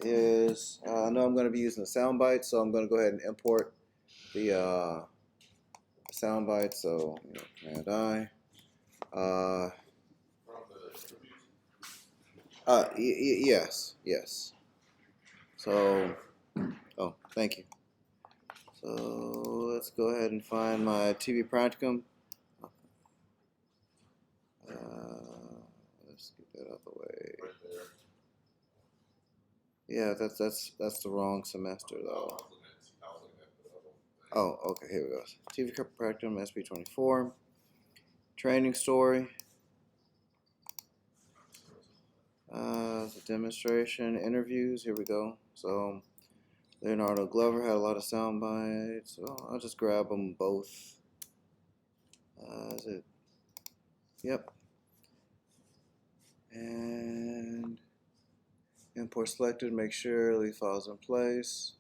is, I know I'm going to be using the sound bite, so I'm going to go ahead and import the sound bite. So, Command I. Yes. So, oh, thank you. So let's go ahead and find my TV practicum. Let's get that out of the way. Yeah, that's the wrong semester though. Oh, okay, here we go. TV practicum SP24. Training story. The demonstration, interviews. Here we go. So Leonardo Glover had a lot of sound bites. So I'll just grab them both. Is it? Yep. And import selected. Make sure leave files in place.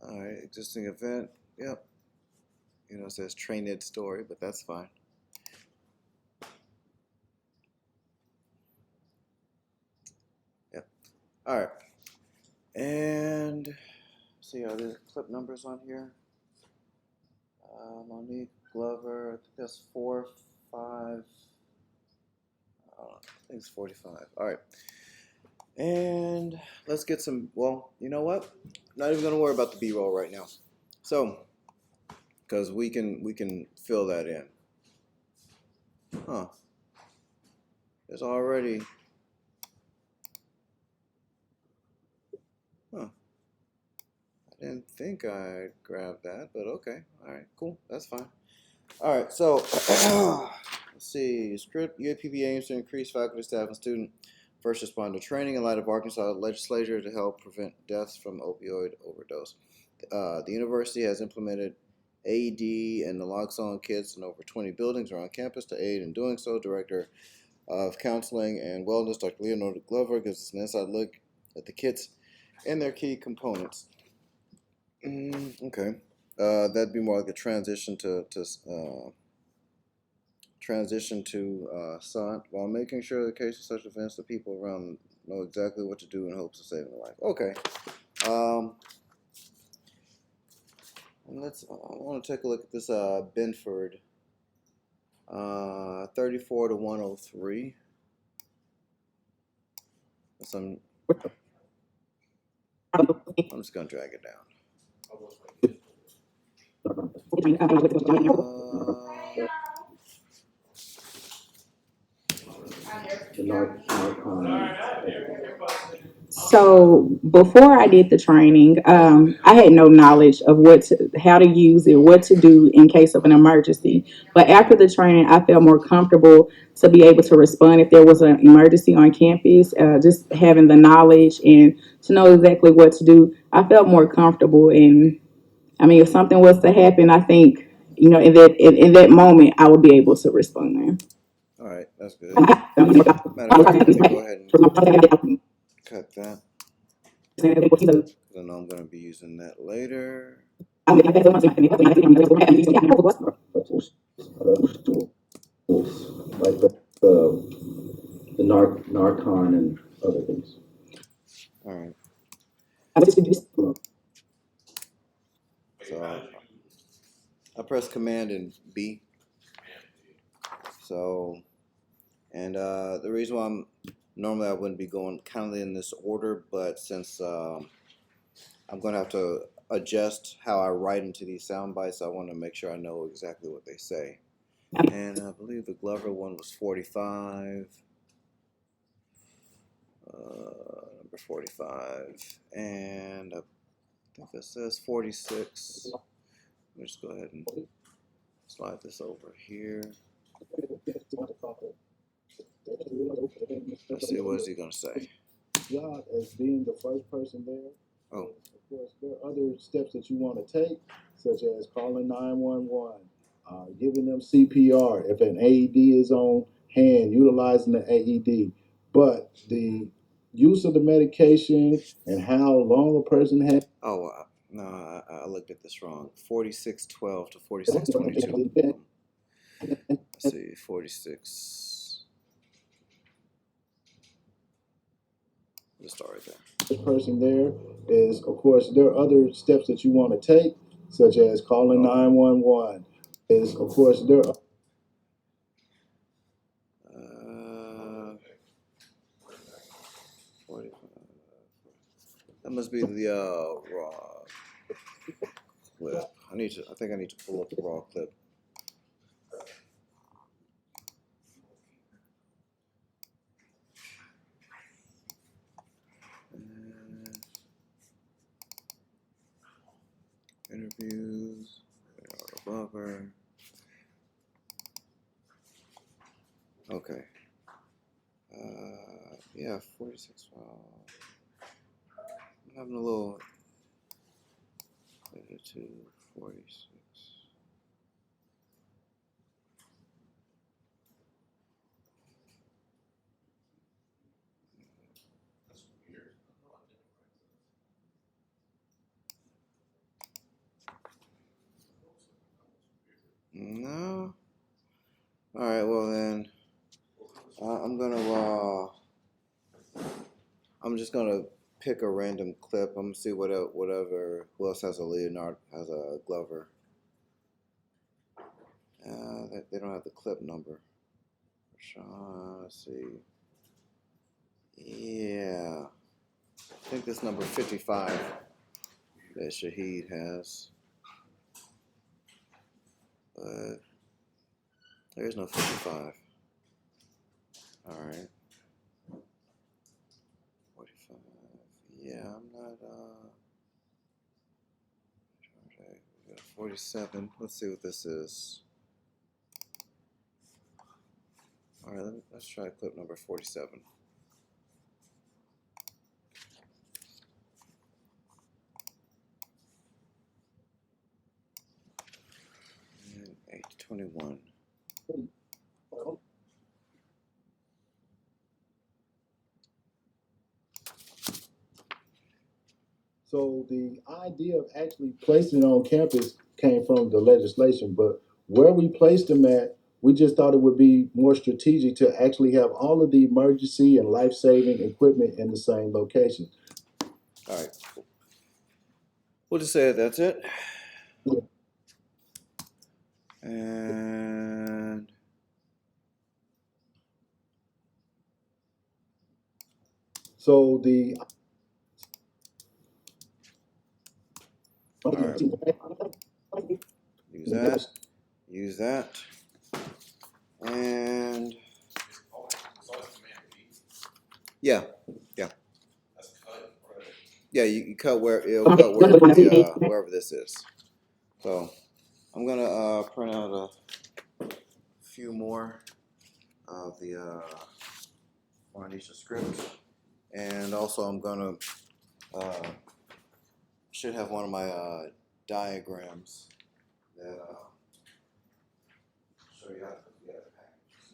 All right. Existing event. Yep. It says trained story, but that's fine. Yep. All right. And see, are there clip numbers on here? Monique Glover, I think that's 4, 5. I think it's 45. All right. And let's get some, well, you know what? Not even going to worry about the B-roll right now. So, because we can fill that in. Huh. There's already, huh. I didn't think I grabbed that, but okay. All right, cool. That's fine. All right, so let's see. Script UAPB aims to increase faculty, staff, and student first responder training in light of Arkansas legislature to help prevent deaths from opioid overdose. The university has implemented AED and naloxone kits in over 20 buildings around campus. To aid in doing so, Director of Counseling and Wellness, Dr. Leonardo Glover, gives us an inside look at the kits and their key components. Okay. That'd be more like a transition to SONT, while making sure the case of such events the people around know exactly what to do in hopes of saving a life. Okay. And I want to take a look at this Benford 34 to 103. I'm just gonna drag it down. So before I did the training, I had no knowledge of how to use it, what to do in case of an emergency. But after the training, I felt more comfortable to be able to respond if there was an emergency on campus. Just having the knowledge and to know exactly what to do, I felt more comfortable. And I mean, if something was to happen, I think in that moment, I would be able to respond. All right, that's good. Matter of fact, let me go ahead and cut that. I know I'm going to be using that later. Like the Narcon and other things. All right. So I press Command and B. So, and the reason why normally I wouldn't be going kind of in this order, but since I'm going to have to adjust how I write into these sound bites, I want to make sure I know exactly what they say. And I believe the Glover one was 45. Number 45. And I think it says 46. Let me just go ahead and slide this over here. Let's see, what is he going to say? Job as being the first person there. Oh. Of course, there are other steps that you want to take, such as calling 911, giving them CPR if an AED is on hand, utilizing the AED. But the use of the medication and how long a person has. Oh, no, I looked at this wrong. 4612 to 4622. Let's see, 46. Just start right there. this person there is, of course, there are other steps that you want to take, such as calling 911. Is, of course, there are 45. That must be the raw clip. I think I need to pull up the raw clip. Interviews. Buffer. Okay. Yeah, 46. I'm having a little. 32, 46. No. All right. Well then, I'm just gonna pick a random clip. I'm gonna see whatever. Who else has a Leonard has a Glover? They don't have the clip number. Rashawn, let's see. Yeah, I think this number 55 that Shaheed has, but there's no 55. All right, 45. Yeah, I'm not. Okay, we got 47. Let's see what this is. All right, let's try clip number 47. And 821. So the idea of actually placing it on campus came from the legislation, but where we placed them at, we just thought it would be more strategic to actually have all of the emergency and life-saving equipment in the same location. All right, we'll just say that's it. Yeah. And So the all right, use that, and yeah, you cut it'll cut wherever this is. So I'm gonna print out a few more of the Juanita script, and also I'm gonna should have one of my diagrams that show you how to put together packages.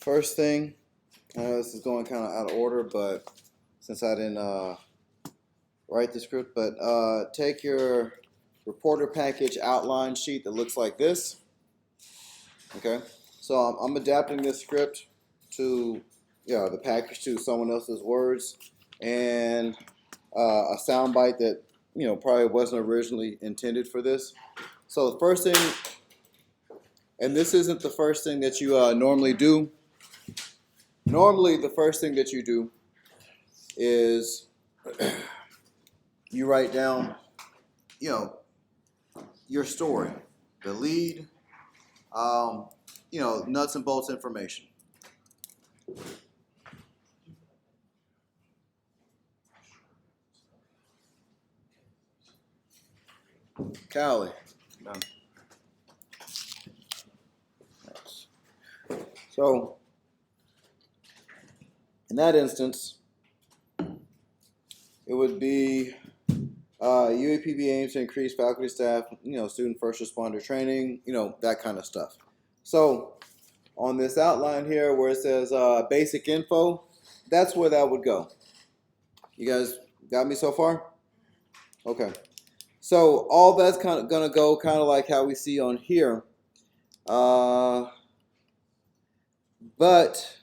first thing, I know this is going kind of out of order, but since I didn't write the script, but take your reporter package outline sheet that looks like this. Okay, so I'm adapting this script to, the package to someone else's words, and a soundbite that probably wasn't originally intended for this. So the first thing, and this isn't the first thing that you normally do. Normally, the first thing that you do is you write down, your story, the lead, nuts and bolts information. Callie. No. So, in that instance, it would be UAPB aims to increase faculty, staff, student first responder training, that kind of stuff. So, on this outline here where it says basic info, that's where that would go. You guys got me so far? Okay. So all that's kind of gonna go kind of like how we see on here. But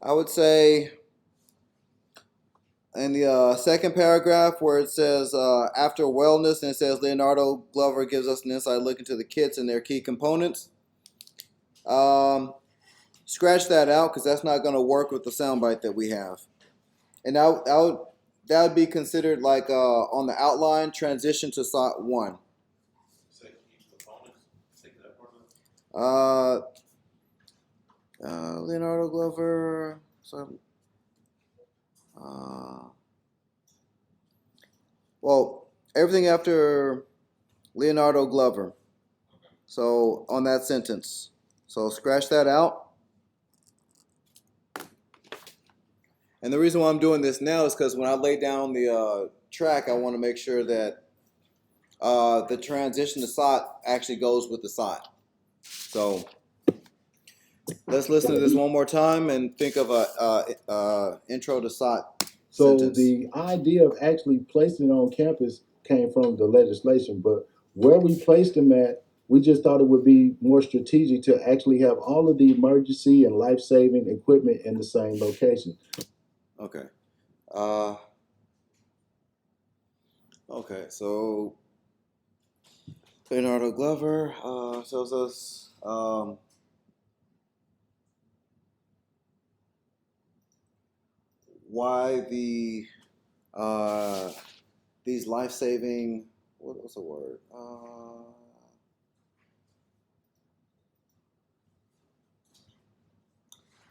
I would say in the second paragraph where it says after wellness, and it says Leonardo Glover gives us an inside look into the kits and their key components. Scratch that out because that's not going to work with the soundbite that we have. And that would be considered like on the outline transition to SOT 1. Leonardo Glover. Well, everything after Leonardo Glover. So on that sentence. So scratch that out. And the reason why I'm doing this now is because when I lay down the track, I want to make sure that the transition to SOT actually goes with the SOT. So let's listen to this one more time and think of a intro to SOT So sentence. the idea of actually placing it on campus came from the legislation, but where we placed them at, we just thought it would be more strategic to actually have all of the emergency and life-saving equipment in the same location. Okay. Okay, so Leonardo Glover tells us why these life-saving, what's the word?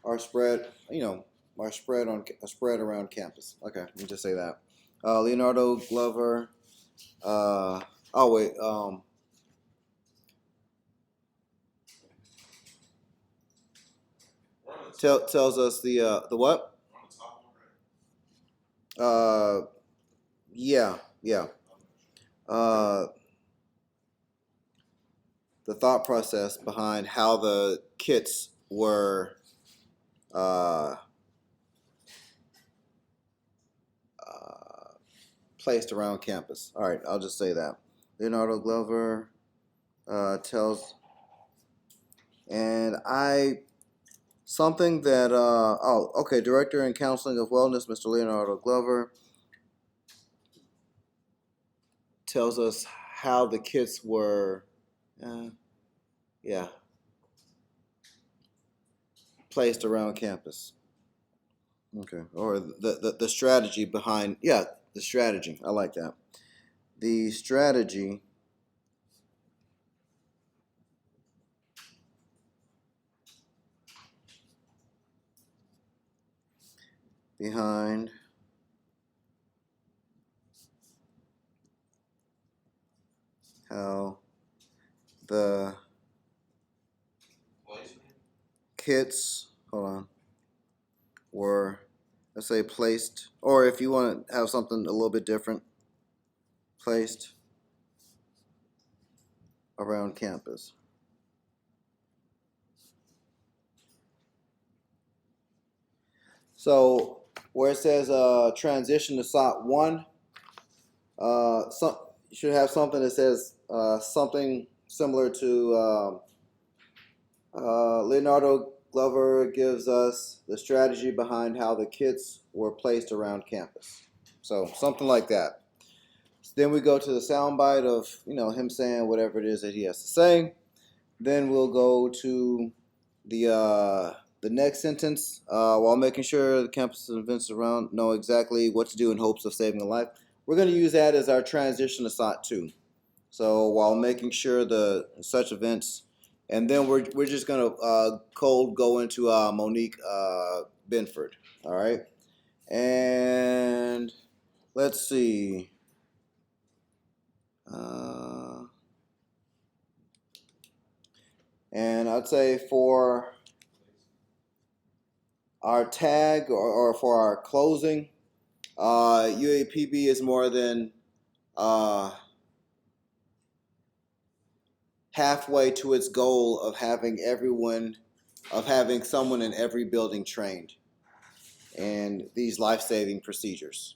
Are spread around campus. Okay, let me just say that. Leonardo Glover. Oh wait. Tells us the what? Yeah. The thought process behind how the kits were placed around campus. All right, I'll just say that. Leonardo Glover tells, and something that Director and Counseling of Wellness, Mr. Leonardo Glover, tells us how the kits were, placed around campus. Okay, or the strategy behind, the strategy. I like that. The strategy behind how the kits, were, let's say, placed, or if you want to have something a little bit different, placed around campus. So where it says transition to SOT 1, you should have something that says something similar to Leonardo Glover gives us the strategy behind how the kits were placed around campus. So something like that. Then we go to the soundbite of him saying whatever it is that he has to say. Then we'll go to the next sentence while making sure the campus and events around know exactly what to do in hopes of saving a life. We're going to use that as our transition to SOT 2. So while making sure the such events, and then we're just going to cold go into Monique Benford. All right, and let's see. And I'd say for our tag or for our closing, UAPB is more than halfway to its goal of having someone in every building trained in these life-saving procedures.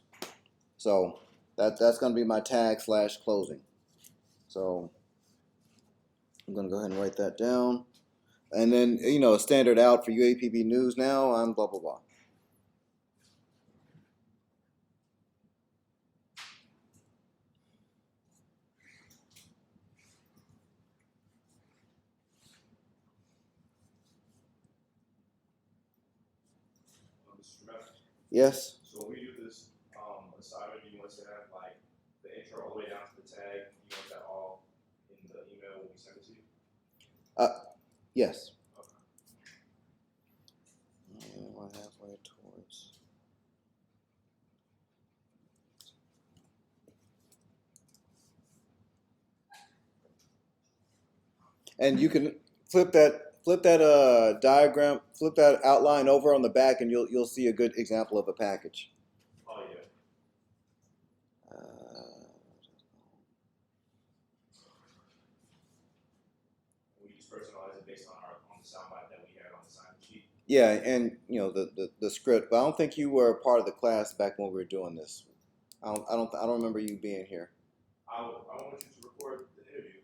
So that's going to be my tag / closing. So I'm going to go ahead and write that down. And then, standard out for UAPB news now, I'm blah, blah, blah. Yes. So when we do this assignment, you want us to have like the intro all the way down to the tag. You want that all in the email when we send it to you? Yes. Okay. We're halfway towards. And you can flip that diagram, flip that outline over on the back, and you'll see a good example of a package. Oh yeah. We just personalize it based on the soundbite that we had on the sign sheet. Yeah, and the script. But I don't think you were a part of the class back when we were doing this. I don't remember you being here. I want you to record the interview.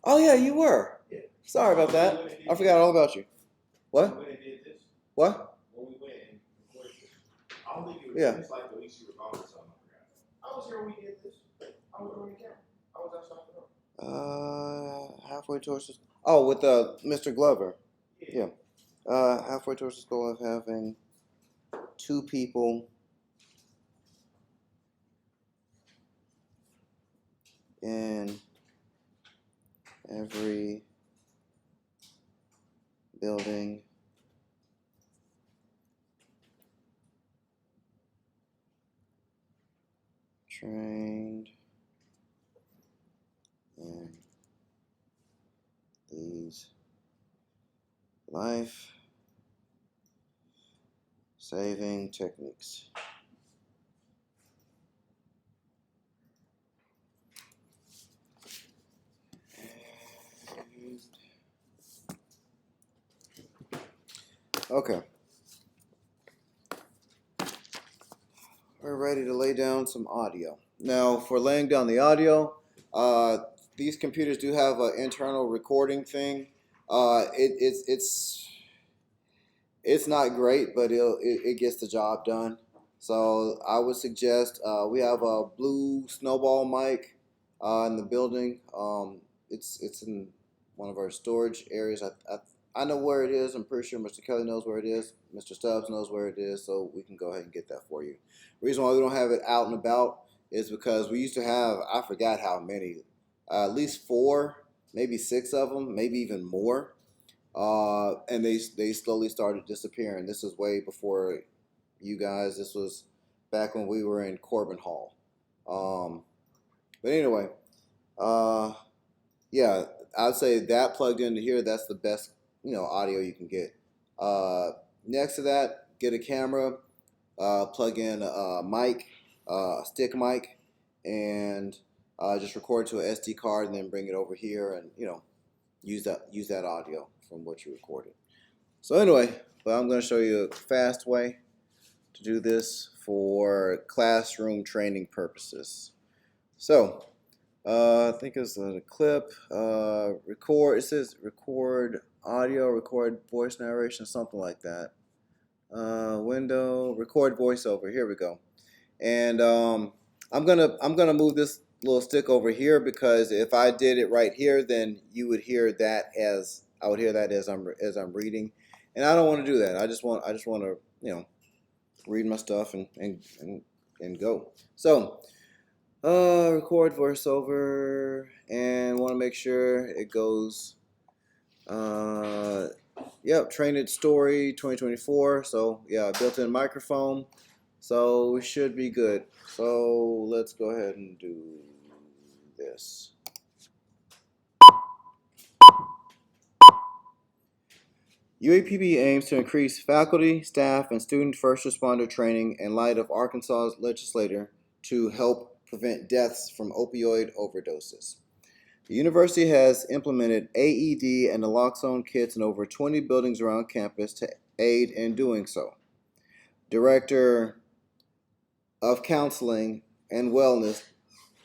Oh yeah, you were. Yeah. Sorry about that. I forgot all about you. What? When we went and did this. What? When we went and recorded this. I don't think it was Yeah. just like the weeks you were gone or something. I forgot. I was here when we did this. I was on the camera. I was outside the room. Halfway towards this. Oh, with Mr. Glover. Yeah. Halfway towards the goal of having 2 people in every building trained in these life-saving techniques. Okay. We're ready to lay down some audio. Now, for laying down the audio, these computers do have an internal recording thing. It's not great, but it gets the job done. So I would suggest we have a blue snowball mic in the building. It's in one of our storage areas. I know where it is. I'm pretty sure Mr. Kelly knows where it is. Mr. Stubbs knows where it is, so we can go ahead and get that for you. The reason why we don't have it out and about is because we used to have, I forgot how many, at least 4, maybe 6 of them, maybe even more. And they slowly started disappearing. This was way before you guys. This was back when we were in Corbin Hall. But anyway, yeah, I'd say that plugged into here, that's the best audio you can get. Next to that, get a camera, plug in a mic, stick mic, and just record to an SD card, and then bring it over here, and use that audio from what you recorded. So anyway, but I'm going to show you a fast way to do this for classroom training purposes. So, I think it's a clip, record, it says record audio, record voice narration, something like that. Window, record voiceover, here we go. And I'm gonna move this little stick over here, because if I did it right here, then you would hear that as, I would hear that as I'm reading. And I don't want to do that. I just want to, you know, read my stuff and go. So, record voiceover, and want to make sure it goes. Yep, Train It Story 2024. So yeah, built-in microphone. So we should be good. So let's go ahead and do this. UAPB aims to increase faculty, staff, and student first responder training in light of Arkansas's legislature to help prevent deaths from opioid overdoses. The university has implemented AED and naloxone kits in over 20 buildings around campus to aid in doing so. Director of Counseling and Wellness,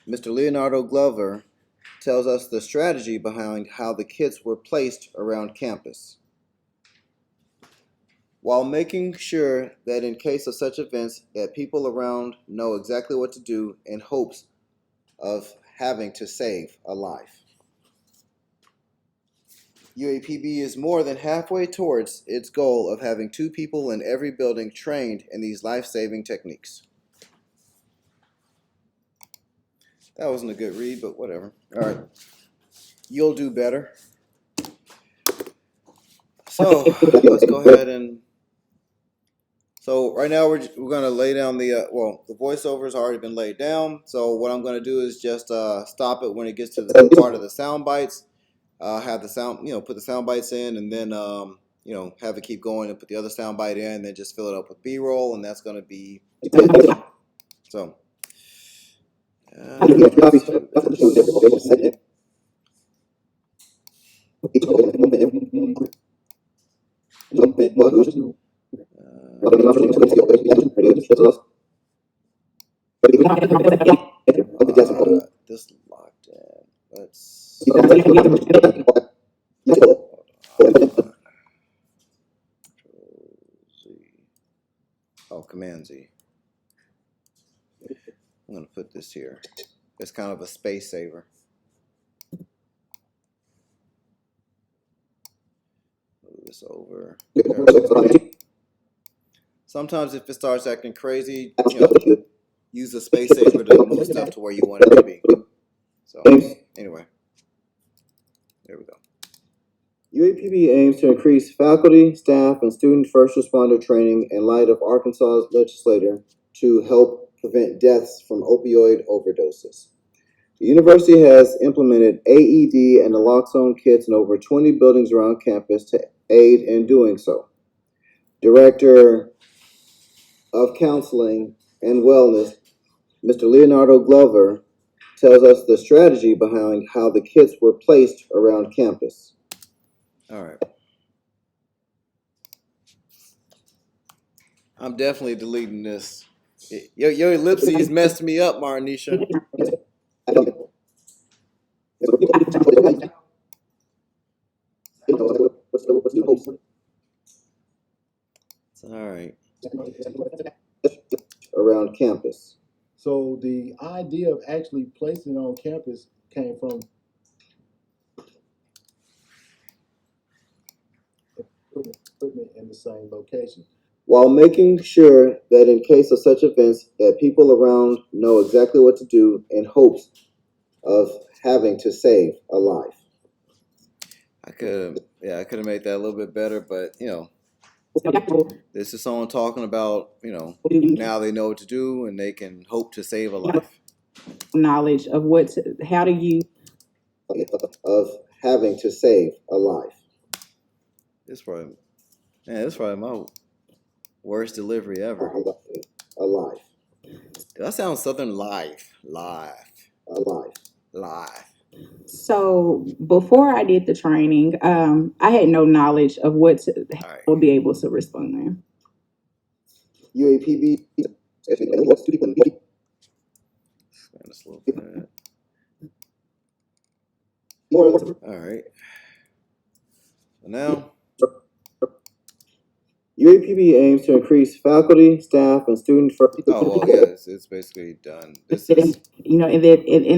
Mr. Leonardo Glover, tells us the strategy behind how the kits were placed around campus, while making sure that in case of such events that people around know exactly what to do in hopes of having to save a life. UAPB is more than halfway towards its goal of having 2 people in every building trained in these life-saving techniques. That wasn't a good read, but whatever. All right. You'll do better. So let's go ahead and. So right now we're going to lay down the the voiceover's already been laid down. So what I'm going to do is just stop it when it gets to the part of the sound bites. Have the sound, put the sound bites in, and then have it keep going and put the other sound bite in, and then just fill it up with B-roll, and that's going to be it. So. This locked in. Let's. Oh, Command Z. I'm gonna put this here. It's kind of a space saver. Move this over. Sometimes if it starts acting crazy, use the space saver to move stuff to where you want it to be. So anyway, there we go. UAPB aims to increase faculty, staff, and student first responder training in light of Arkansas's legislature to help prevent deaths from opioid overdoses. The university has implemented AED and naloxone kits in over 20 buildings around campus to aid in doing so. Director of Counseling and Wellness, Mr. Leonardo Glover, tells us the strategy behind how the kits were placed around campus. All right. I'm definitely deleting this. Your ellipses messed me up, Marnisha. All right. Around campus. So the idea of actually placing it on campus came from putting it in the same location. While making sure that in case of such events that people around know exactly what to do in hopes of having to save a life. I could have made that a little bit better, but this is someone talking about, now they know what to do and they can hope to save a life. Knowledge of how to use. Of having to save a life. This probably my worst delivery ever. A life. That sounds Southern life. A life. So before I did the training, I had no knowledge of I would be able to respond there. UAPB. Expand this a little bit. All right. So now, UAPB aims to increase faculty, staff, and student. Oh well, yeah, it's basically done. This is in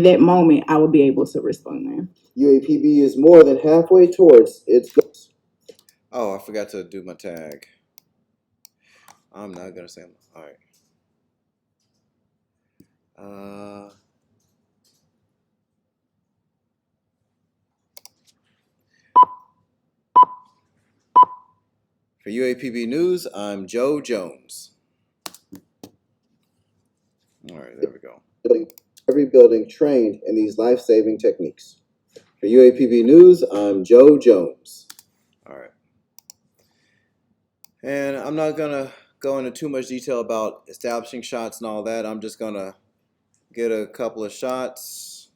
that moment, I would be able to respond there. UAPB is more than halfway towards its goals. Oh, I forgot to do my tag. I'm not gonna say. All right. For UAPB News, I'm Joe Jones. All right, there we go. Every building trained in these life-saving techniques. For UAPB News, I'm Joe Jones. All right. And I'm not gonna go into too much detail about establishing shots and all that. I'm just gonna get a couple of shots.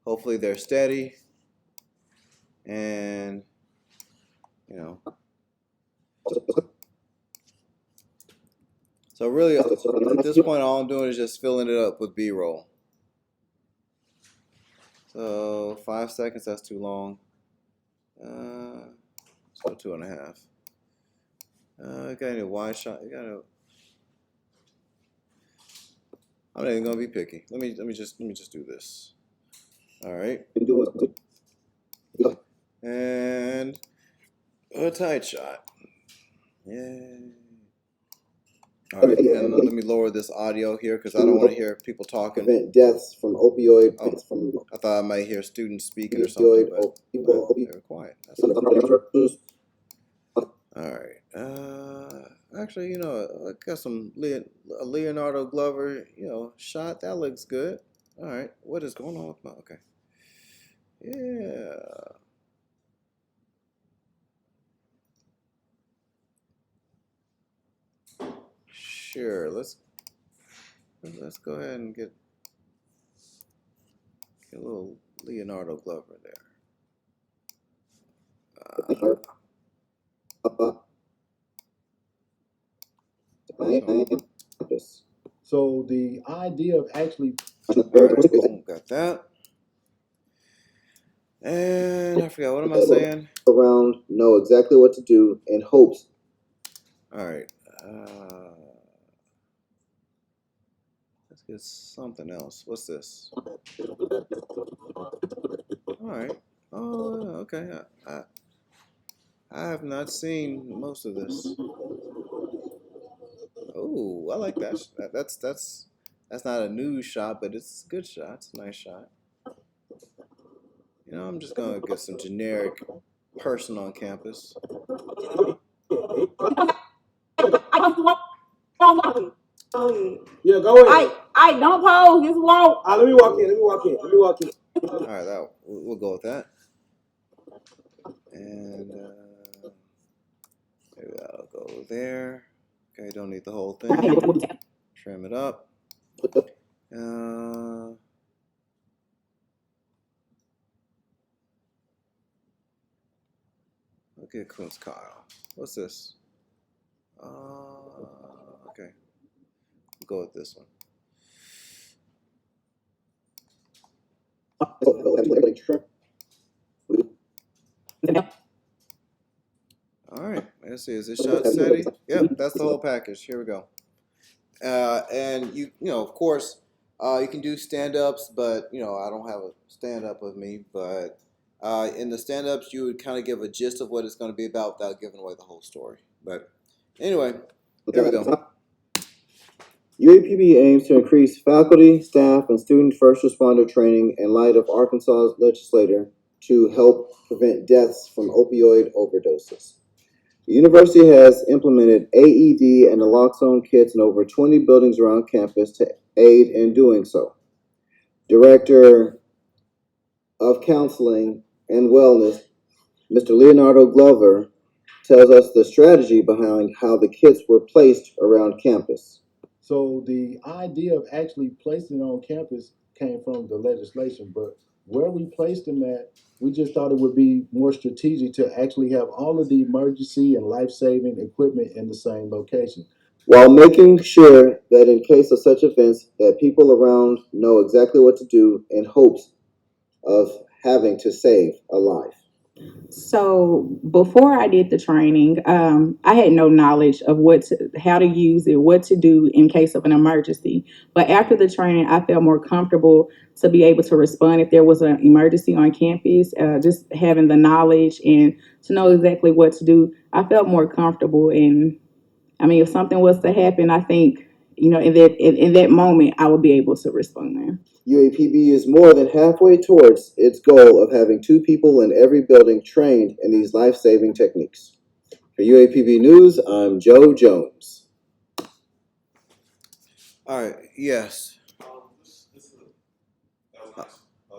Hopefully they're steady. And, you know. So really, at this point, all I'm doing is just filling it up with B-roll. So 5 seconds, that's too long. Let's go 2.5. Got any wide shot? I'm not even gonna be picky. Let me just do this. All right. And a tight shot. Yay. All right, and let me lower this audio here because I don't want to hear people talking. Prevent deaths from opioid. Oh, I thought I might hear students speaking or something, but they were quiet. That's all right. Actually, you know, I got some Leonardo Glover, you know, shot. That looks good. All right. What is going on with my? Okay. Yeah. Sure. Let's go ahead and get a little Leonardo Glover there. So the idea of actually Got that. And I forgot, what am I saying? Around, know exactly what to do in hopes. All right. Let's get something else. What's this? All right. Oh, okay. I have not seen most of this. Oh, I like that. That's not a new shot, but it's a good shot. It's a nice shot. You know, I'm just gonna get some generic person on campus. Yeah, go ahead. I don't pose. Just walk. Let me walk in. All right, we'll go with that. And maybe I'll go there. Okay, don't need the whole thing. Trim it up. Okay, Kunz Kyle. What's this? Okay. We'll go with this one. All right, let's see. Is this shot steady? Yep, that's the whole package. Here we go. And you know, of course, you can do stand-ups, but you know, I don't have a stand-up with me. But in the stand-ups, you would kind of give a gist of what it's going to be about without giving away the whole story. But anyway, there we go. UAPB aims to increase faculty, staff, and student first responder training in light of Arkansas's legislature to help prevent deaths from opioid overdoses. The university has implemented AED and naloxone kits in over 20 buildings around campus to aid in doing so. Director of Counseling and Wellness, Mr. Leonardo Glover, tells us the strategy behind how the kits were placed around campus. So the idea of actually placing it on campus came from the legislation, but where we placed them at, we just thought it would be more strategic to actually have all of the emergency and life-saving equipment in the same location. while making sure that in case of such events that people around know exactly what to do in hopes of having to save a life. So before I did the training, I had no knowledge of how to use it, what to do in case of an emergency. But after the training, I felt more comfortable to be able to respond if there was an emergency on campus. Just having the knowledge and to know exactly what to do, I felt more comfortable. And I mean, if something was to happen, I think in that moment, I would be able to respond. UAPB is more than halfway towards its goal of having 2 people in every building trained in these life-saving techniques. For UAPB News, I'm Joe Jones. All right, yes. That was nice.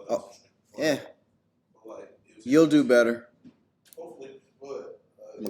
Oh, yeah. You'll do better.